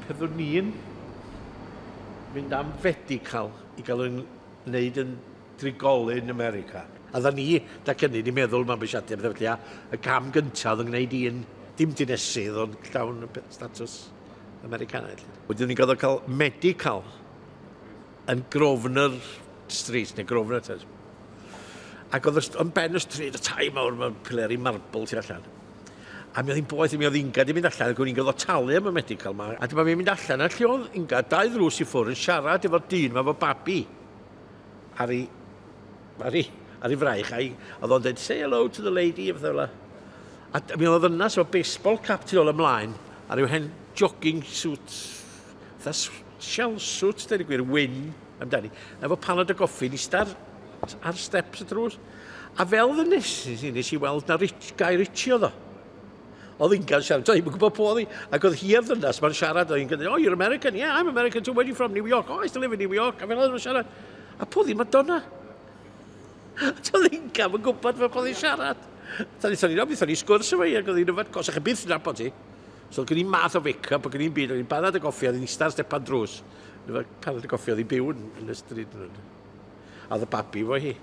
Byddwn ni'n mynd am meddygol i gael yn wneud yn drigolyn yn America. A dda ni, da cynnig, ni'n meddwl mabwysiadu, felly y cam gyntaf yn gwneud un, dim dinesydd, ond llawn status Americanaidd. Wedyn ni'n goddard cael meddygol yn Grosvenor Street, neu Grosvenor Street. Ac oedd yn ben y stryd y tai mawr, mae'n pileri marble tu allan. A mi oedd hi'n boeth, mi oedd Ingad i mynd allan, ac o'n i'n goddard talu am y meddygol yma. A dyma mi'n mynd allan, a lle oedd Ingad, dau ddrws i ffwrdd yn siarad efo'r dyn yma fo babi. Ar ei fraich, oedd o'n dweud, say hello to the lady, a fath ola. A mi oedd yna, so baseball cap tu ôl ymlaen, a ryw hen jogging suit, fatha shell suit, dweud i gwir, wyn amdani. Efo panad o goffi, nistar ar steps y drws. A fel ddynes i weld na Guy Ritchie oedd o. Oedd Ingad siarad, doedd hi'n gwybod po oedd hi, ac oedd hi ar ddynas, mae'n siarad, oedd hi'n gwneud, oh, you're American? Yeah, I'm American too, where are you from? New York? Oh, I still live in New York. A fel oedd hi'n siarad. A po oedd hi Madonna. Doedd Ingad yn gwybod fel po oedd hi'n siarad. Thon ni'n sgwrs efo hi, ac oedd hi'n yfad gos, ac y byth yna bod hi. So oedd gen i'n math o fic-up, ac gen i'n byd, oedd hi'n banad y goffi, oedd hi'n istar stepan drws. Panad y goffi, oedd hi'n byw yn y stryd. A oedd y babi fo hi.